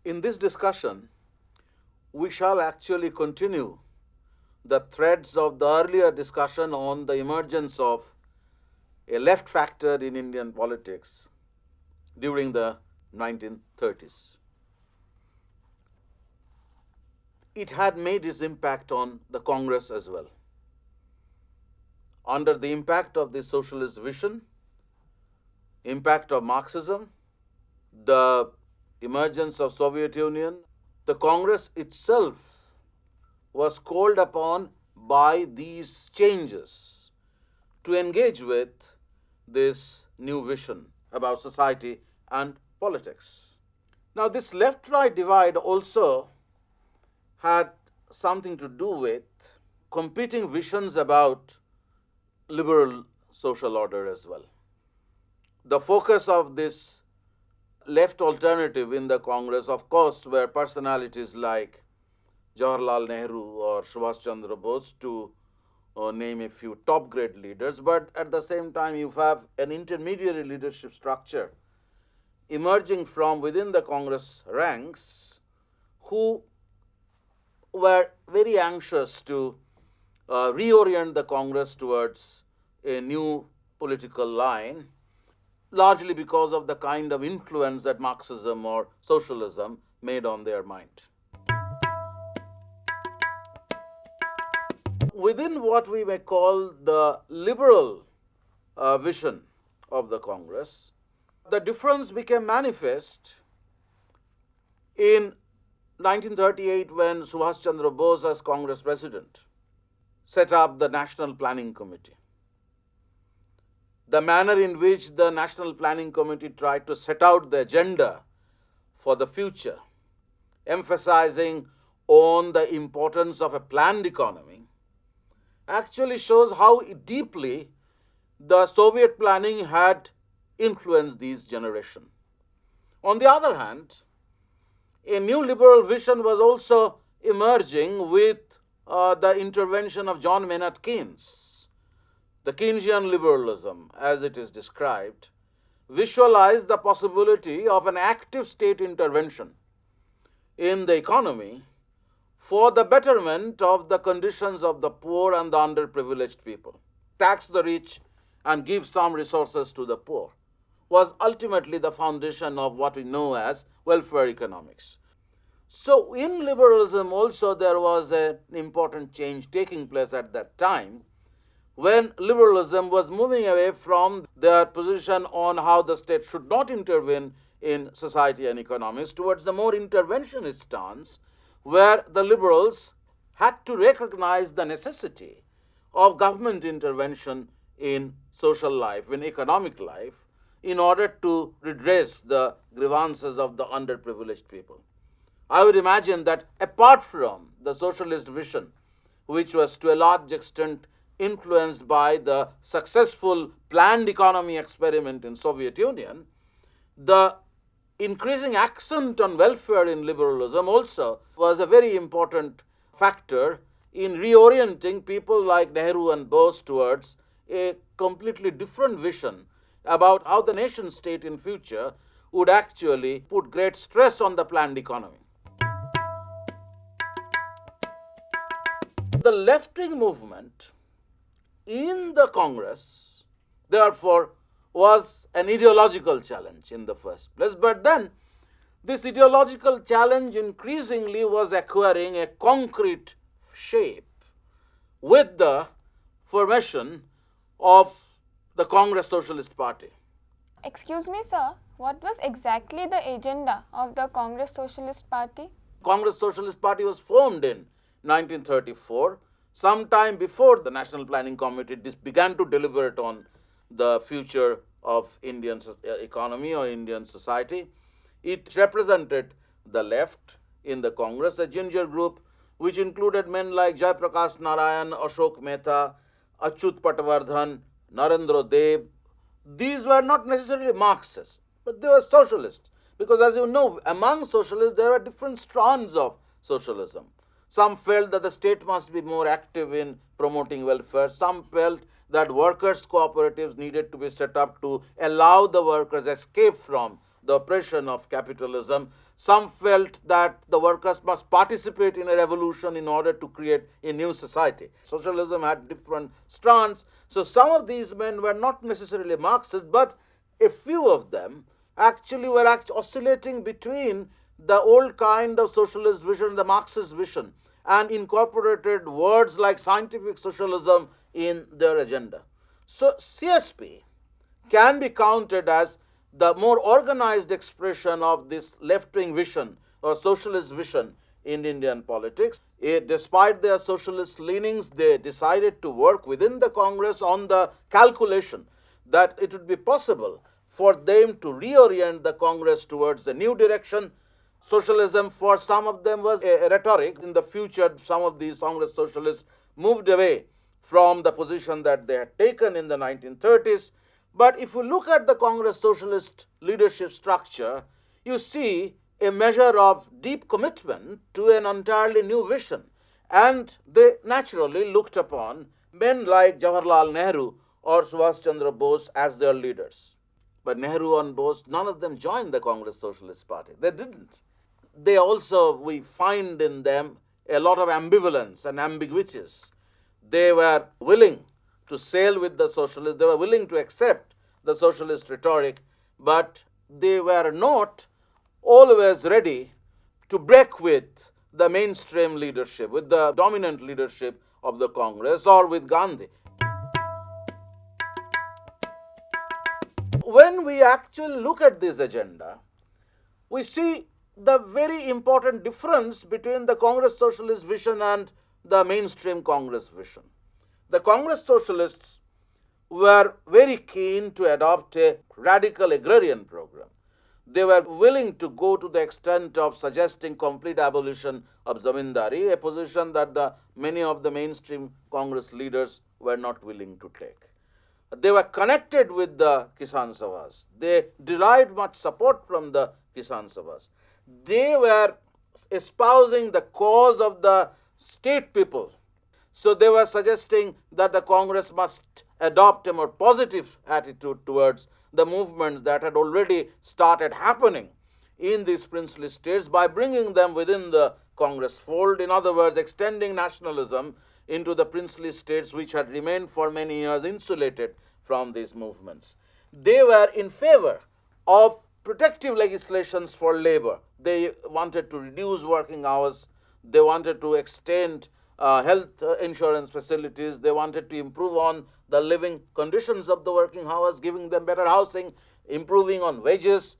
In this discussion, we shall actually continue the threads of the earlier discussion on the emergence of a left factor in Indian politics during the 1930s. It had made its impact on the Congress as well. Under the impact of the socialist vision, impact of Marxism, the emergence of Soviet Union, the Congress itself was called upon by these changes to engage with this new vision about society and politics. Now, this left-right divide also had something to do with competing visions about liberal social order as well. The focus of this left alternative in the Congress, of course, were personalities like Jawaharlal Nehru or Subhash Chandra Bose, to name a few top-grade leaders, but at the same time you have an intermediary leadership structure emerging from within the Congress ranks who were very anxious to reorient the Congress towards a new political line, largely because of the kind of influence that Marxism or socialism made on their mind. Within what we may call the liberal vision of the Congress, the difference became manifest in 1938 when Subhash Chandra Bose, as Congress president, set up the National Planning Committee. The manner in which the National Planning Committee tried to set out the agenda for the future, emphasizing on the importance of a planned economy, actually shows how deeply the Soviet planning had influenced these generations. On the other hand, a new liberal vision was also emerging with the intervention of John Maynard Keynes. The Keynesian liberalism, as it is described, visualized the possibility of an active state intervention in the economy for the betterment of the conditions of the poor and the underprivileged people. Tax the rich and give some resources to the poor was ultimately the foundation of what we know as welfare economics. So in liberalism also there was an important change taking place at that time, when liberalism was moving away from their position on how the state should not intervene in society and economics towards the more interventionist stance, where the liberals had to recognize the necessity of government intervention in social life, in economic life, in order to redress the grievances of the underprivileged people. I would imagine that apart from the socialist vision, which was to a large extent influenced by the successful planned economy experiment in Soviet Union, the increasing accent on welfare in liberalism also was a very important factor in reorienting people like Nehru and Bose towards a completely different vision about how the nation state in future would actually put great stress on the planned economy. The left-wing movement in the Congress, therefore, was an ideological challenge in the first place. But then this ideological challenge increasingly was acquiring a concrete shape with the formation of the Congress Socialist Party. Excuse me, sir, what was exactly the agenda of the Congress Socialist Party? Congress Socialist Party was formed in 1934, sometime before the National Planning Committee began to deliberate on the future of Indian economy or Indian society. It represented the left in the Congress, a ginger group which included men like Jai Prakash Narayan, Ashok Mehta, Achyut Patwardhan, Narendra Deb. These were not necessarily Marxists, but they were socialists, because as you know, among socialists there are different strands of socialism. Some felt that the state must be more active in promoting welfare. Some felt that workers' cooperatives needed to be set up to allow the workers escape from the oppression of capitalism. Some felt that the workers must participate in a revolution in order to create a new society. Socialism had different strands. So some of these men were not necessarily Marxists, but a few of them actually were oscillating between the old kind of socialist vision, the Marxist vision, and incorporated words like scientific socialism in their agenda. So CSP can be counted as the more organized expression of this left-wing vision or socialist vision in Indian politics. Despite their socialist leanings, they decided to work within the Congress on the calculation that it would be possible for them to reorient the Congress towards a new direction. Socialism for some of them was a rhetoric. In the future, some of these Congress socialists moved away from the position that they had taken in the 1930s. But if you look at the Congress socialist leadership structure, you see a measure of deep commitment to an entirely new vision. And they naturally looked upon men like Jawaharlal Nehru or Subhash Chandra Bose as their leaders. But Nehru and Bose, none of them joined the Congress Socialist Party. They didn't. They also, we find in them a lot of ambivalence and ambiguities. They were willing to sail with the socialists, they were willing to accept the socialist rhetoric, but they were not always ready to break with the mainstream leadership, with the dominant leadership of the Congress or with Gandhi. When we actually look at this agenda, we see the very important difference between the Congress socialist vision and the mainstream Congress vision. The Congress socialists were very keen to adopt a radical agrarian program. They were willing to go to the extent of suggesting complete abolition of zamindari, a position that many of the mainstream Congress leaders were not willing to take. They were connected with the Kisan Sabhas. They derived much support from the Kisan Sabhas. They were espousing the cause of the state people. So they were suggesting that the Congress must adopt a more positive attitude towards the movements that had already started happening in these princely states by bringing them within the Congress fold. In other words, extending nationalism into the princely states which had remained for many years insulated from these movements. They were in favor of protective legislations for labor. They wanted to reduce working hours. They wanted to extend health insurance facilities. They wanted to improve on the living conditions of the working hours, giving them better housing, improving on wages.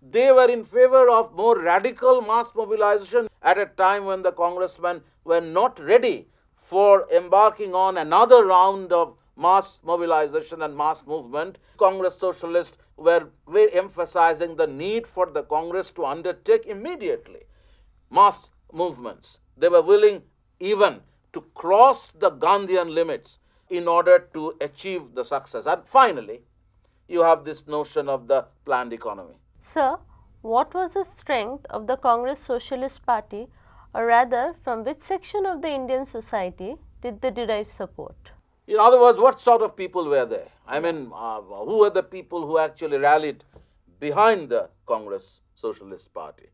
They were in favor of more radical mass mobilization at a time when the congressmen were not ready for embarking on another round of mass mobilization and mass movement. Congress socialists were very emphasizing the need for the Congress to undertake immediately mass movements. They were willing even to cross the Gandhian limits in order to achieve the success. And finally, you have this notion of the planned economy. Sir, what was the strength of the Congress Socialist Party, or rather, from which section of the Indian society did they derive support? In other words, what sort of people were there? I mean, who were the people who actually rallied behind the Congress Socialist Party?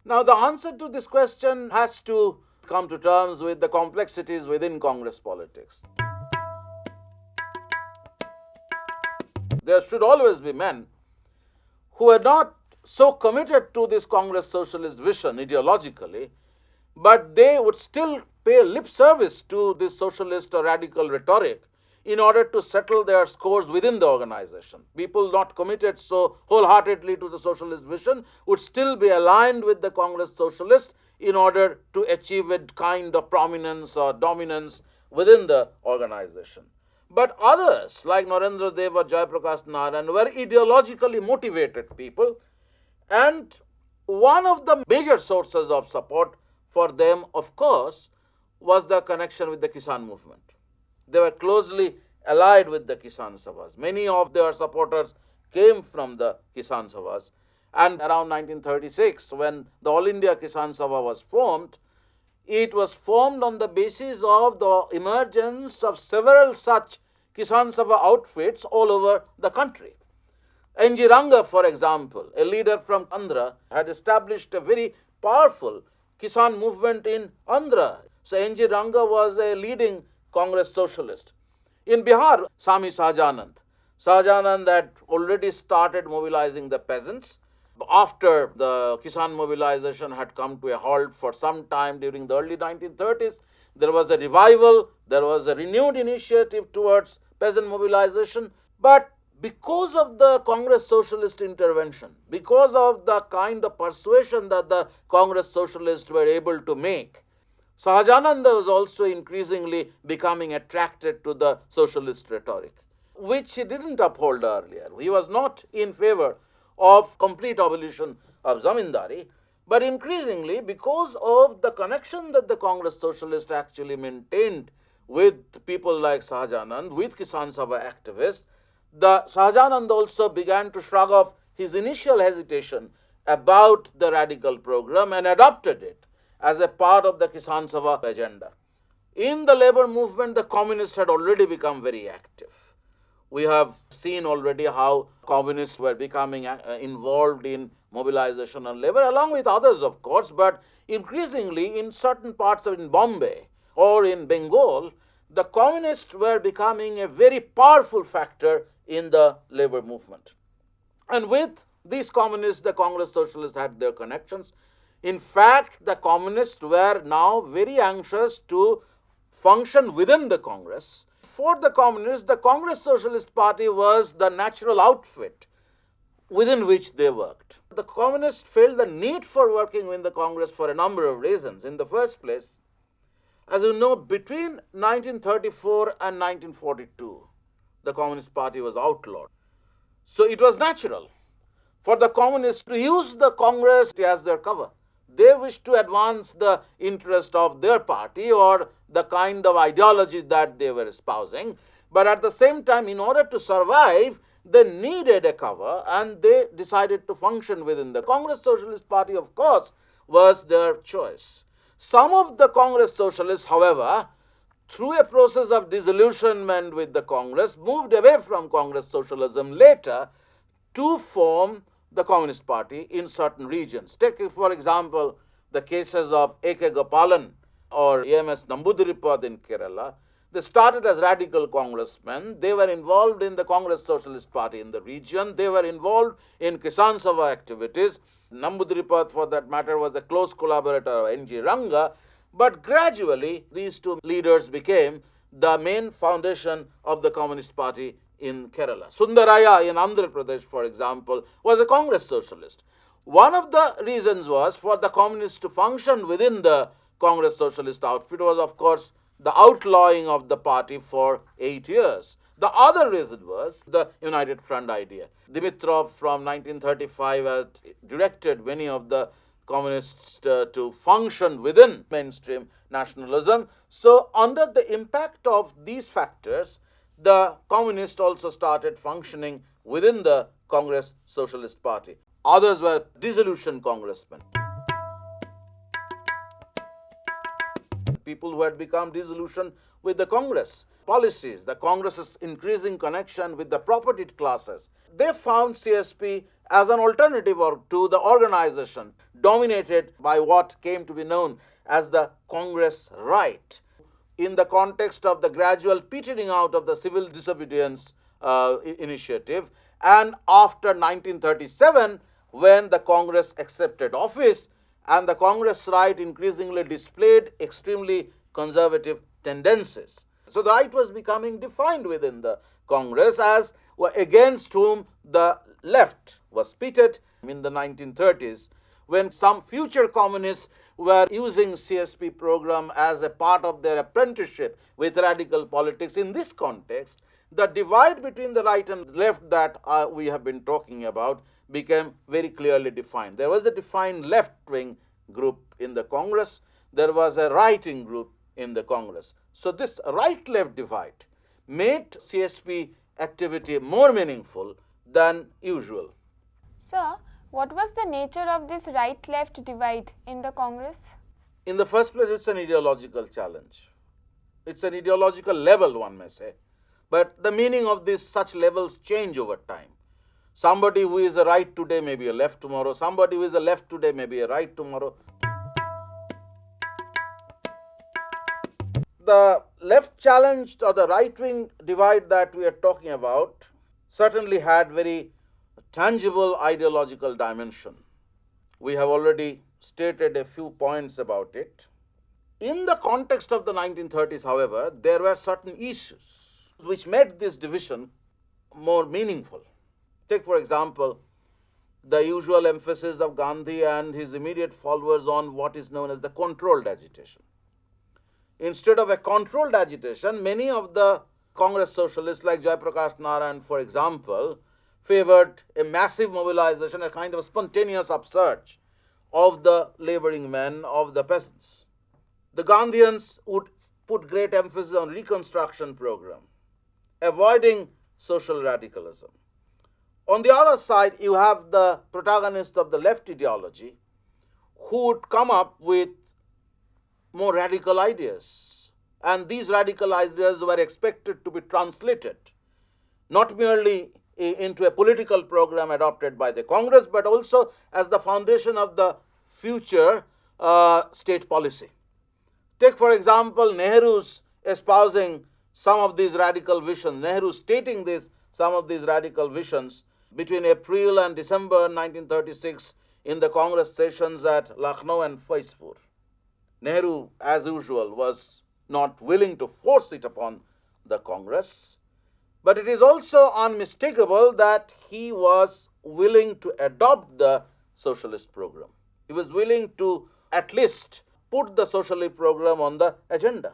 Now, the answer to this question has to come to terms with the complexities within Congress politics. There should always be men who are not so committed to this Congress Socialist vision ideologically, but they would still pay lip service to this socialist or radical rhetoric in order to settle their scores within the organization. People not committed so wholeheartedly to the socialist vision would still be aligned with the Congress Socialists in order to achieve a kind of prominence or dominance within the organization. But others, like Narendra Deb or Jai Prakash Narayan, were ideologically motivated people, and one of the major sources of support for them, of course, was the connection with the Kisan movement. They were closely allied with the Kisan Sabhas. Many of their supporters came from the Kisan Sabhas. And around 1936, when the All India Kisan Sabha was formed, it was formed on the basis of the emergence of several such Kisan Sabha outfits all over the country. N.G. Ranga, for example, a leader from Andhra, had established a very powerful Kisan movement in Andhra. So N.G. Ranga was a leading Congress socialist. In Bihar, Swami Sahajanand had already started mobilizing the peasants. After the Kisan mobilization had come to a halt for some time during the early 1930s, there was a revival, there was a renewed initiative towards peasant mobilization. But because of the Congress Socialist intervention, because of the kind of persuasion that the Congress Socialists were able to make, Sahajananda was also increasingly becoming attracted to the socialist rhetoric, which he didn't uphold earlier. He was not in favor of complete abolition of zamindari, but increasingly, because of the connection that the Congress Socialists actually maintained with people like Sahajanand, with Kisan Sabha activists, the Sahajanand also began to shrug off his initial hesitation about the radical program and adopted it as a part of the Kisan Sabha agenda. In the labor movement, the communists had already become very active. We have seen already how communists were becoming involved in mobilization and labor, along with others, of course, but increasingly in certain parts of in Bombay or in Bengal, the communists were becoming a very powerful factor in the labor movement. And with these communists, the Congress Socialists had their connections. In fact, the communists were now very anxious to function within the Congress. For the communists, the Congress Socialist Party was the natural outfit within which they worked. The communists felt the need for working with the Congress for a number of reasons. In the first place, as you know, between 1934 and 1942, the Communist Party was outlawed. So it was natural for the communists to use the Congress as their cover. They wished to advance the interest of their party or the kind of ideology that they were espousing. But at the same time, in order to survive, they needed a cover and they decided to function within the Congress Socialist Party, of course, was their choice. Some of the Congress Socialists, however, through a process of disillusionment with the Congress, moved away from Congress Socialism later to form the Communist Party in certain regions. Take, for example, the cases of A.K. Gopalan or A.M.S. Namboodiripad in Kerala. They started as radical congressmen. They were involved in the Congress Socialist Party in the region. They were involved in Kisan Sabha activities. Namboodiripad, for that matter, was a close collaborator of N.G. Ranga. But gradually, these two leaders became the main foundation of the Communist Party in Kerala. Sundaraya in Andhra Pradesh, for example, was a Congress socialist. One of the reasons was for the communists to function within the Congress Socialist outfit was, of course, the outlawing of the party for 8 years. The other reason was the United Front idea. Dimitrov from 1935 had directed many of the communists to function within mainstream nationalism. So under the impact of these factors, the communists also started functioning within the Congress Socialist Party. Others were disillusioned congressmen. People who had become disillusioned with the Congress policies, the Congress's increasing connection with the propertied classes. They found CSP as an alternative to the organization dominated by what came to be known as the Congress right. In the context of the gradual petering out of the civil disobedience initiative, and after 1937, when the Congress accepted office and the Congress right increasingly displayed extremely conservative tendencies. So the right was becoming defined within the Congress as against whom the left was pitted in the 1930s, when some future communists were using CSP program as a part of their apprenticeship with radical politics. In this context, the divide between the right and left that we have been talking about became very clearly defined. There was a defined left-wing group in the Congress. There was a right-wing group in the Congress. So this right-left divide made CSP activity more meaningful than usual. Sir, what was the nature of this right-left divide in the Congress? In the first place, it's an ideological challenge. It's an ideological level, one may say. But the meaning of these such levels change over time. Somebody who is a right today may be a left tomorrow. Somebody who is a left today may be a right tomorrow. The left challenged or the right-wing divide that we are talking about certainly had very tangible ideological dimension. We have already stated a few points about it. In the context of the 1930s, however, there were certain issues which made this division more meaningful. Take, for example, the usual emphasis of Gandhi and his immediate followers on what is known as the controlled agitation. Instead of a controlled agitation, many of the Congress Socialists like Jai Prakash Narayan, for example, favored a massive mobilization, a kind of spontaneous upsurge of the laboring men, of the peasants. The Gandhians would put great emphasis on reconstruction program, avoiding social radicalism. On the other side, you have the protagonists of the left ideology who would come up with more radical ideas. And these radical ideas were expected to be translated not merely into a political program adopted by the Congress, but also as the foundation of the future state policy. Take, for example, Nehru's espousing some of these radical visions, Nehru stating some of these radical visions between April and December 1936 in the Congress sessions at Lucknow and Firozpur. Nehru, as usual, was not willing to force it upon the Congress, but it is also unmistakable that he was willing to adopt the socialist program. He was willing to at least put the socialist program on the agenda.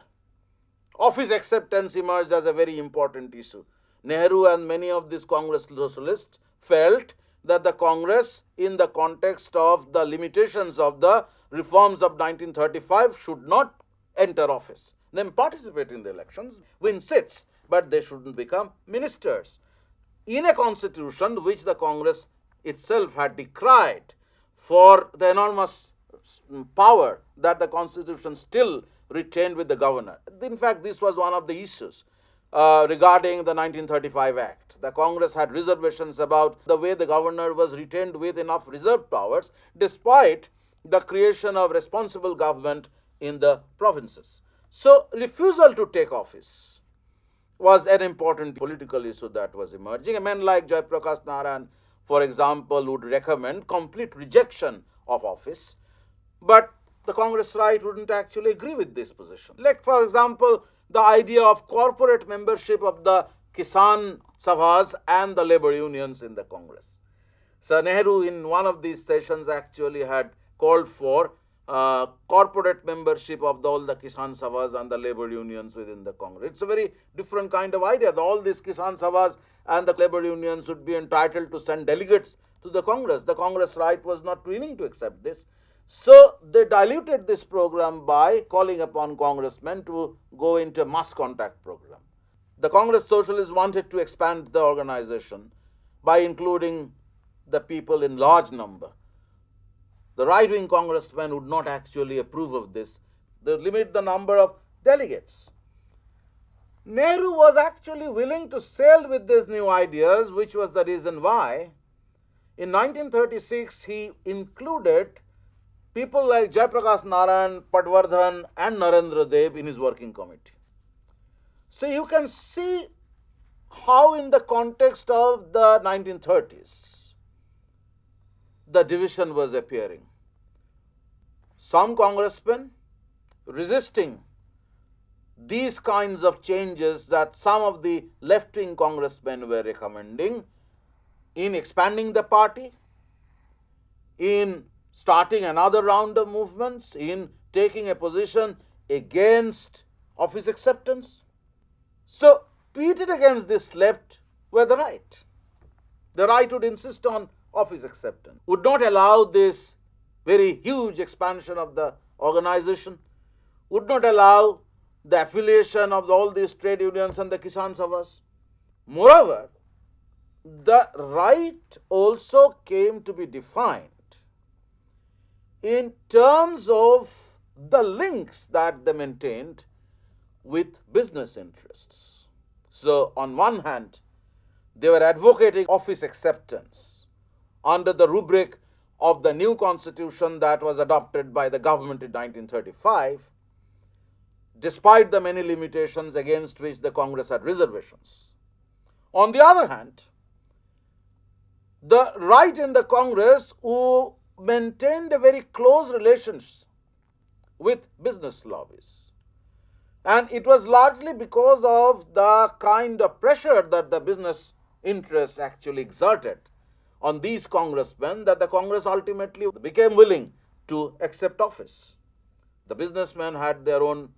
Office acceptance emerged as a very important issue. Nehru and many of these Congress socialists felt that the Congress, in the context of the limitations of the reforms of 1935, should not enter office. They participate in the elections, win seats, but they shouldn't become ministers. In a constitution which the Congress itself had decried for the enormous power that the constitution still retained with the governor. In fact, this was one of the issues regarding the 1935 Act. The Congress had reservations about the way the governor was retained with enough reserved powers despite the creation of responsible government in the provinces. So, refusal to take office was an important political issue that was emerging. A man like Jai Prakash Narayan, for example, would recommend complete rejection of office, but the Congress right wouldn't actually agree with this position. Like, for example, the idea of corporate membership of the Kisan Sabhas and the labor unions in the Congress. So, Nehru in one of these sessions actually had called for corporate membership of all the Kisan Sabhas and the labor unions within the Congress. It's a very different kind of idea. All these Kisan Sabhas and the labor unions would be entitled to send delegates to the Congress. The Congress right was not willing to accept this. So, they diluted this program by calling upon congressmen to go into a mass contact program. The Congress Socialists wanted to expand the organization by including the people in large number. The right-wing congressmen would not actually approve of this. They limit the number of delegates. Nehru was actually willing to sail with these new ideas, which was the reason why in 1936 he included people like Jai Prakash Narayan, Patwardhan and Narendra Deb in his working committee. So you can see how in the context of the 1930s, the division was appearing. Some congressmen resisting these kinds of changes that some of the left-wing congressmen were recommending in expanding the party, in starting another round of movements, in taking a position against office acceptance. So, pitted against this left were the right. The right would insist on office acceptance, would not allow this very huge expansion of the organization, would not allow the affiliation of all these trade unions and the Kisan Sabhas. Moreover, the right also came to be defined in terms of the links that they maintained with business interests. So, on one hand, They were advocating office acceptance under the rubric of the new constitution that was adopted by the government in 1935, despite the many limitations against which the Congress had reservations. On the other hand, the right in the Congress who maintained a very close relations with business lobbies. And it was largely because of the kind of pressure that the business interest actually exerted on these congressmen that the Congress ultimately became willing to accept office. The businessmen had their own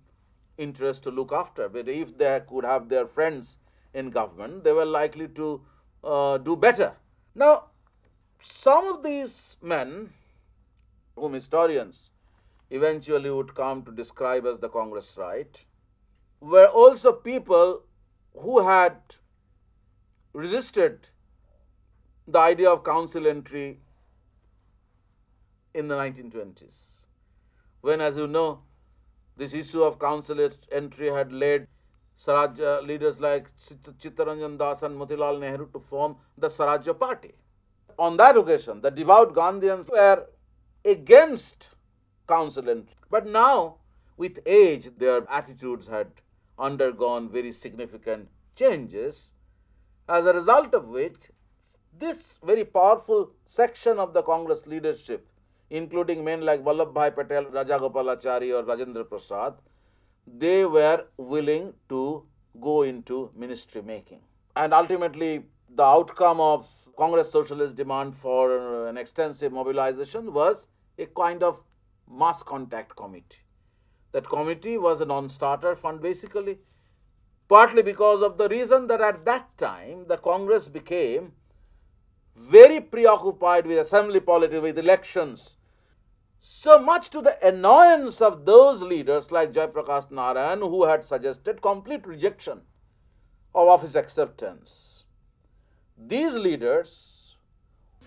interest to look after, but if they could have their friends in government, they were likely to do better. Now, some of these men, whom historians eventually would come to describe as the Congress right, were also people who had resisted the idea of council entry in the 1920s, when, as you know, this issue of council entry had led Swarajya leaders like Chittaranjan Das and Motilal Nehru to form the Swarajya party. On that occasion, the devout Gandhians were against council entry. But now, with age, their attitudes had undergone very significant changes, as a result of which this very powerful section of the Congress leadership, including men like Vallabhbhai Patel, Rajagopalachari or Rajendra Prasad, they were willing to go into ministry making. And ultimately, the outcome of Congress Socialist demand for an extensive mobilization was a kind of mass contact committee. That committee was a non-starter fund basically, partly because of the reason that at that time the Congress became very preoccupied with assembly politics, with elections, so much to the annoyance of those leaders like Jai Prakash Narayan, who had suggested complete rejection of office acceptance. These leaders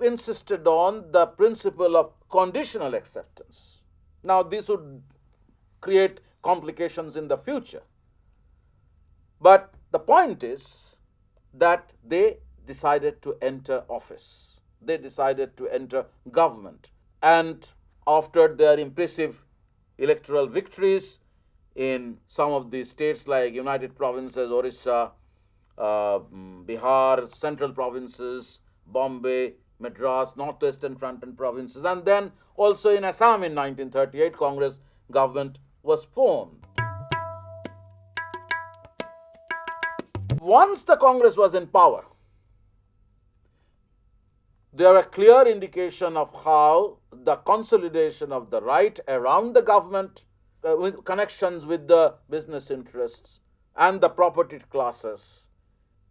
insisted on the principle of conditional acceptance. Now, this would create complications in the future. But the point is that they decided to enter office. They decided to enter government. And after their impressive electoral victories in some of the states like United Provinces, Orissa, Bihar, Central Provinces, Bombay, Madras, Northwestern Frontier Provinces, and then also in Assam in 1938, Congress government was formed. Once the Congress was in power, there are clear indication of how the consolidation of the right around the government, with connections with the business interests and the property classes,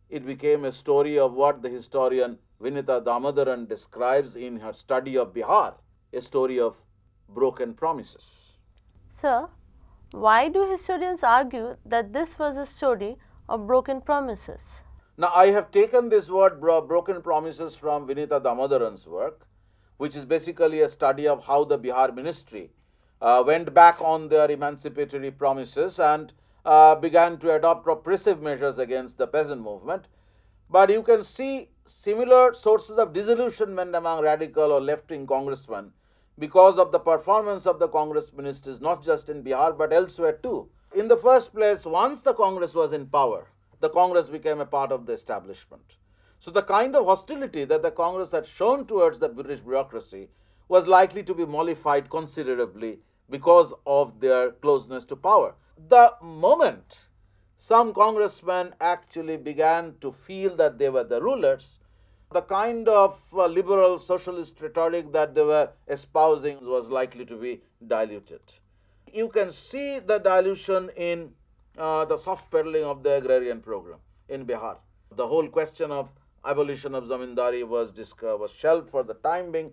it became a story of what the historian Vinita Damodaran describes in her study of Bihar, a story of broken promises. Sir, why do historians argue that this was a story of broken promises? Now, I have taken this word broken promises from Vinita Damodaran's work, which is basically a study of how the Bihar ministry went back on their emancipatory promises and began to adopt repressive measures against the peasant movement. But you can see similar sources of disillusionment among radical or left-wing congressmen because of the performance of the Congress ministers, not just in Bihar but elsewhere too. In the first place, once the Congress was in power, the Congress became a part of the establishment. So the kind of hostility that the Congress had shown towards the British bureaucracy was likely to be mollified considerably because of their closeness to power. The moment some congressmen actually began to feel that they were the rulers, the kind of liberal socialist rhetoric that they were espousing was likely to be diluted. You can see the dilution in the soft pedaling of the agrarian program in Bihar. The whole question of abolition of zamindari was shelved for the time being.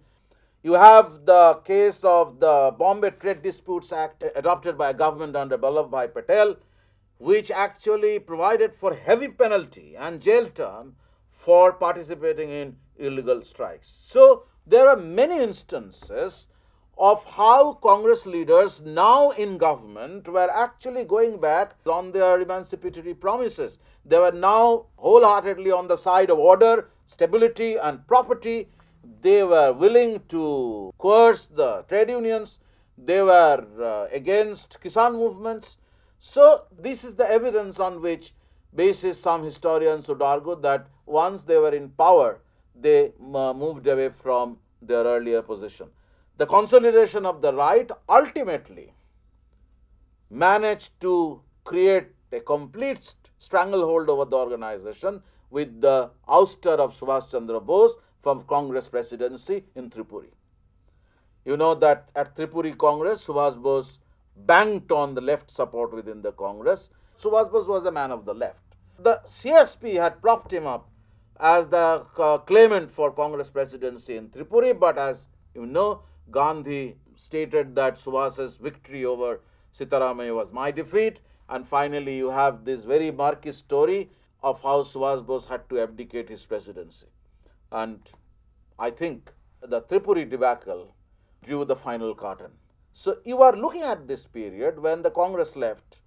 You have the case of the Bombay Trade Disputes Act adopted by a government under Vallabhbhai Patel, which actually provided for heavy penalty and jail term for participating in illegal strikes. So there are many instances of how Congress leaders now in government were actually going back on their emancipatory promises. They were now wholeheartedly on the side of order, stability, and property. They were willing to coerce the trade unions. They were against Kisan movements. So this is the evidence on which basis some historians would argue that once they were in power, they moved away from their earlier position. The consolidation of the right ultimately managed to create a complete stranglehold over the organization with the ouster of Subhash Chandra Bose from Congress presidency in Tripuri. You know that at Tripuri Congress, Subhash Bose banked on the left support within the Congress. Subhash Bose was a man of the left. The CSP had propped him up as the claimant for Congress presidency in Tripuri, but as you know, Gandhi stated that Subhash's victory over Sitaramaya was my defeat, and finally you have this very Marxist story of how Subhash Bose had to abdicate his presidency. And I think the Tripuri debacle drew the final curtain. So you are looking at this period when the Congress left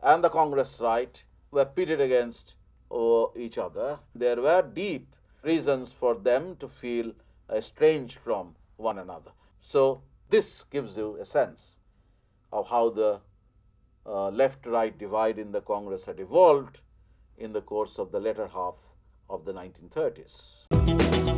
and the Congress right were pitted against each other. There were deep reasons for them to feel estranged from one another. So this gives you a sense of how the left-right divide in the Congress had evolved in the course of the latter half of the 1930s.